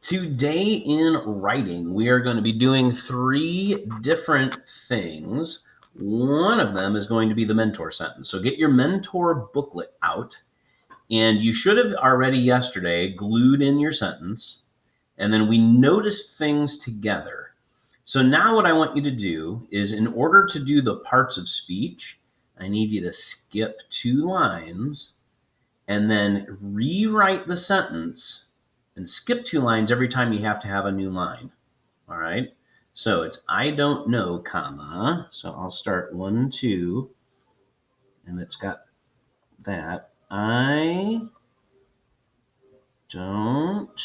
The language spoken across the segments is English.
Today in writing, we are going to be doing 3 different things. One of them is going to be the mentor sentence. So get your mentor booklet out, and you should have already yesterday glued in your sentence, and then we noticed things together. So now what I want you to do is, in order to do the parts of speech, I need you to skip 2 lines and then rewrite the sentence and skip 2 lines every time you have to have a new line. All right. So it's I don't know, comma. So I'll start 1, 2, and it's got that. I don't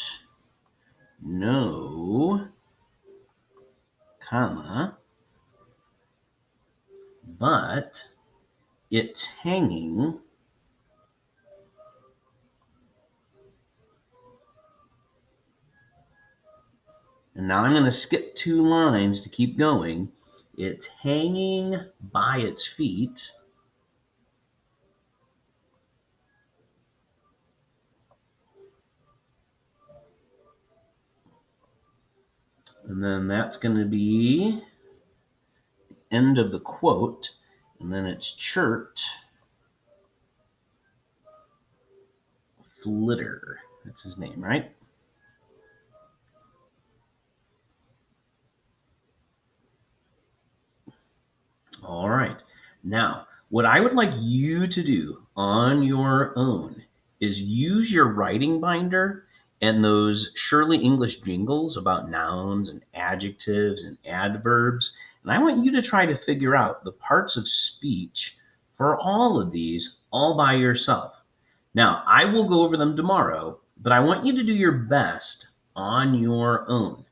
know, comma, but it's hanging and now I'm going to skip 2 lines to keep going. It's hanging by its feet. And then that's going to be the end of the quote. And then it's chirped Flitter. That's his name, right? All right. Now, what I would like you to do on your own is use your writing binder and those Shirley English jingles about nouns and adjectives and adverbs. And I want you to try to figure out the parts of speech for all of these all by yourself. Now, I will go over them tomorrow, but I want you to do your best on your own.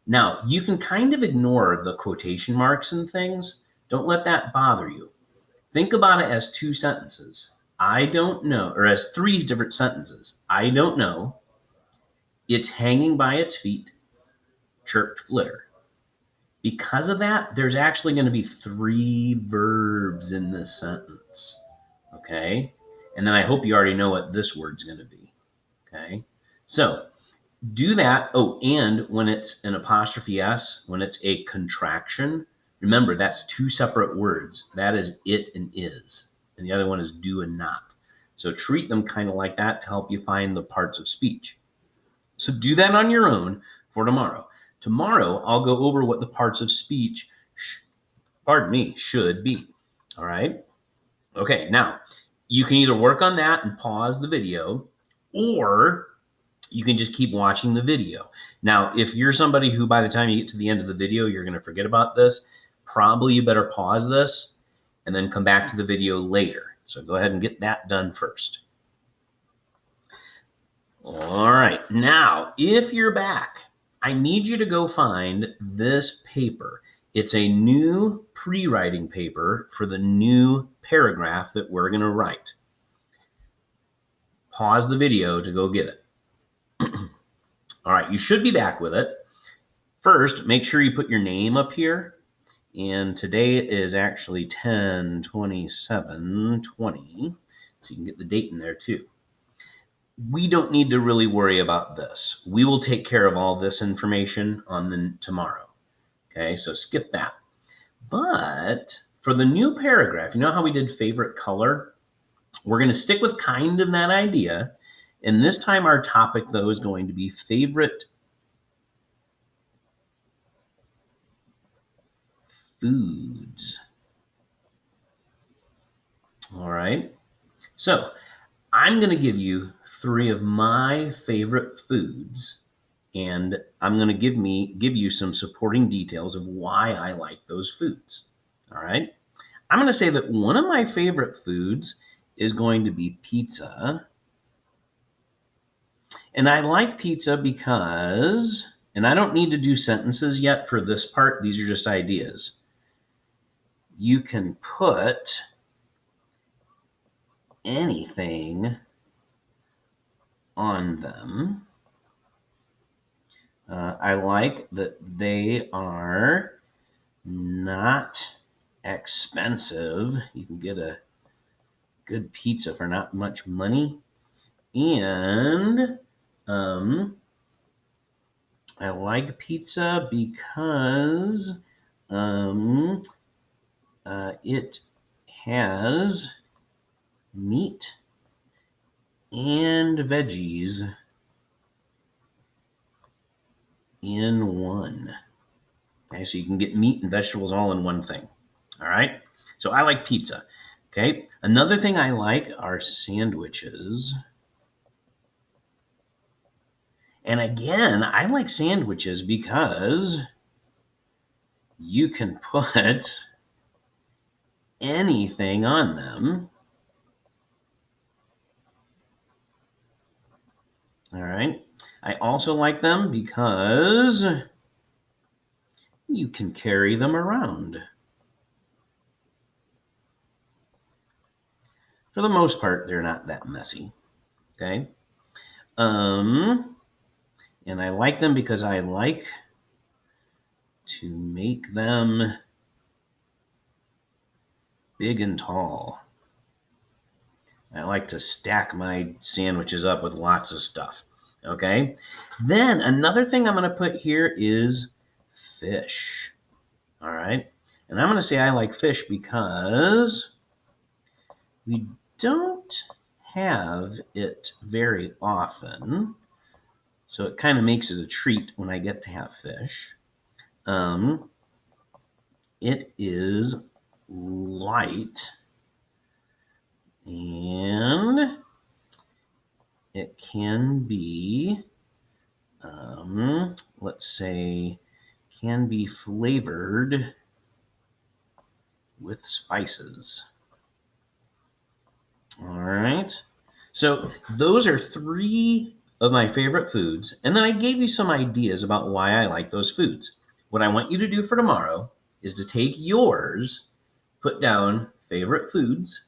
Now, you can kind of ignore the quotation marks and things. Don't let that bother you. Think about it as 2 sentences. I don't know, or as 3 different sentences. I don't know. It's hanging by its feet, chirped Flitter. Because of that, there's actually going to be 3 verbs in this sentence. Okay? And then I hope you already know what this word's going to be. Okay? So do that. Oh, and when it's an apostrophe S, when it's a contraction, remember that's 2 separate words. That is it and is. And the other one is do and not. So treat them kind of like that to help you find the parts of speech. So do that on your own for tomorrow. Tomorrow, I'll go over what the parts of speech, should be. All right? Okay, now, you can either work on that and pause the video, or you can just keep watching the video. Now, if you're somebody who by the time you get to the end of the video, you're going to forget about this, probably you better pause this and then come back to the video later. So go ahead and get that done first. All right, now, if you're back, I need you to go find this paper. It's a new pre-writing paper for the new paragraph that we're going to write. Pause the video to go get it. All right, you should be back with it. First, make sure you put your name up here. And today is actually 10/27/20, so you can get the date in there too. We don't need to really worry about this. We will take care of all this information on tomorrow. Okay, so skip that. But for the new paragraph, you know how we did favorite color? We're going to stick with kind of that idea. And this time our topic, though, is going to be favorite foods. All right. So I'm going to give you 3 of my favorite foods, and I'm going to give you some supporting details of why I like those foods. All right. I'm going to say that one of my favorite foods is going to be pizza. And I like pizza because, and I don't need to do sentences yet for this part, these are just ideas. You can put anything on them. I like that they are not expensive. You can get a good pizza for not much money. And I like pizza because it has meat and veggies in one. Okay, so you can get meat and vegetables all in one thing. All right. So I like pizza. Okay. Another thing I like are sandwiches. And again, I like sandwiches because you can put anything on them. All right. I also like them because you can carry them around. For the most part, they're not that messy. Okay. Um, and I like them because I like to make them big and tall. I like to stack my sandwiches up with lots of stuff. Okay. Then another thing I'm going to put here is fish. All right. And I'm going to say I like fish because we don't have it very often. So it kind of makes it a treat when I get to have fish. Um, it is light and it can be, let's say, can be flavored with spices. All right. So those are three of my favorite foods. And then I gave you some ideas about why I like those foods. What I want you to do for tomorrow is to take yours, put down favorite foods,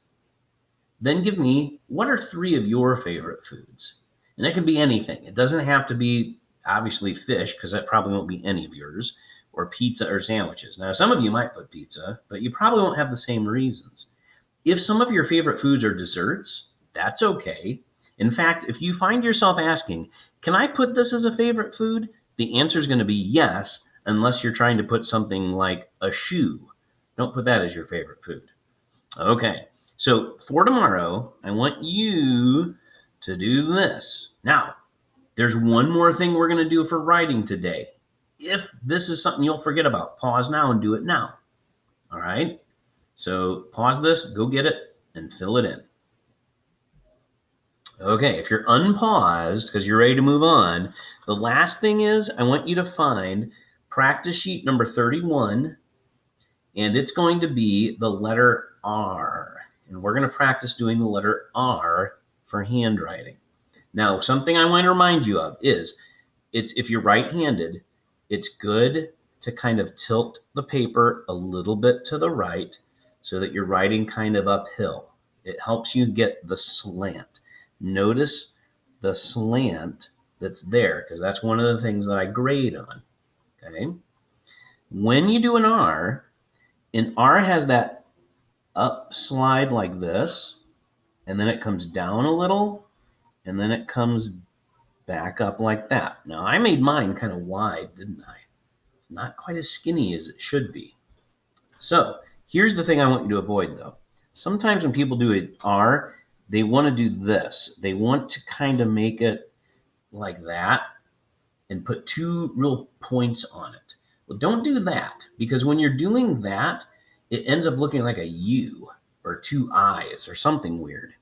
then give me what are three of your favorite foods? And it can be anything. It doesn't have to be obviously fish, because that probably won't be any of yours, or pizza or sandwiches. Now, some of you might put pizza, but you probably won't have the same reasons. If some of your favorite foods are desserts, that's okay. In fact, if you find yourself asking, can I put this as a favorite food? The answer is going to be yes, unless you're trying to put something like a shoe. Don't put that as your favorite food. Okay, so for tomorrow, I want you to do this. Now, there's one more thing we're going to do for writing today. If this is something you'll forget about, pause now and do it now. All right? So pause this, go get it, and fill it in. Okay, if you're unpaused because you're ready to move on, the last thing is I want you to find practice sheet number 31, and it's going to be the letter R. And we're going to practice doing the letter R for handwriting. Now, something I want to remind you of is it's if you're right-handed, it's good to kind of tilt the paper a little bit to the right so that you're writing kind of uphill. It helps you get the slant. Notice the slant that's there because that's one of the things that I grade on. Okay. When you do an R has that up slide like this, and then it comes down a little, and then it comes back up like that. Now, I made mine kind of wide, didn't I? Not quite as skinny as it should be. So here's the thing I want you to avoid, though. Sometimes when people do an R, they want to do this. They want to kind of make it like that and put two real points on it. Well, don't do that because when you're doing that, it ends up looking like a U or two I's or something weird.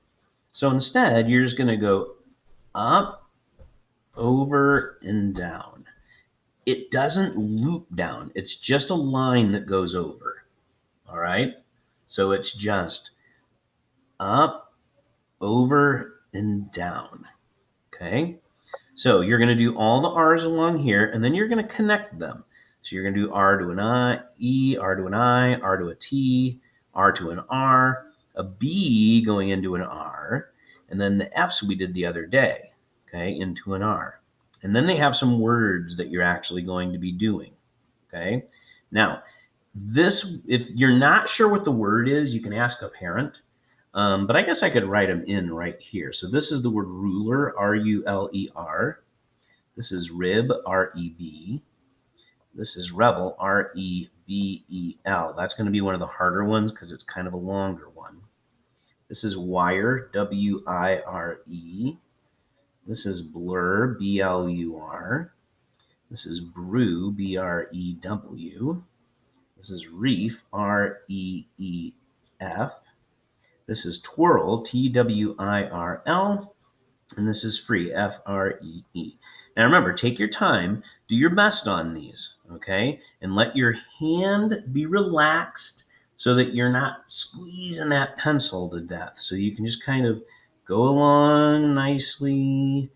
So instead, you're just going to go up, over, and down. It doesn't loop down. It's just a line that goes over. All right. So it's just up, over, and down. Okay. So you're going to do all the R's along here, and then you're going to connect them. So you're going to do R to an I, E, R to an I, R to a T, R to an R, a B going into an R, and then the F's we did the other day, okay, into an R. And then they have some words that you're actually going to be doing, okay? Now, this, if you're not sure what the word is, you can ask a parent. But I guess I could write them in right here. So this is the word ruler, R-U-L-E-R. This is rib, R-E-B. This is rebel, R-E-B-E-L. That's going to be one of the harder ones because it's kind of a longer one. This is wire, W-I-R-E. This is blur, B-L-U-R. This is brew, B-R-E-W. This is reef, R-E-E-F. This is twirl, T-W-I-R-L. And this is free, F-R-E-E. Now remember, take your time, do your best on these, okay? And let your hand be relaxed so that you're not squeezing that pencil to death. So you can just kind of go along nicely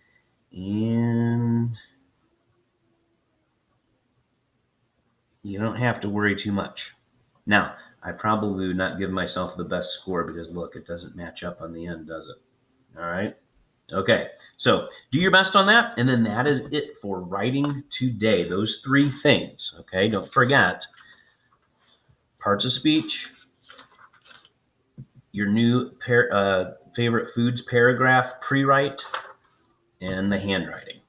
and you don't have to worry too much. Now, I probably would not give myself the best score because look, it doesn't match up on the end, does it? All right. Okay, so do your best on that, and then that is it for writing today. Those three things, okay? Don't forget parts of speech, your new favorite foods paragraph pre-write, and the handwriting.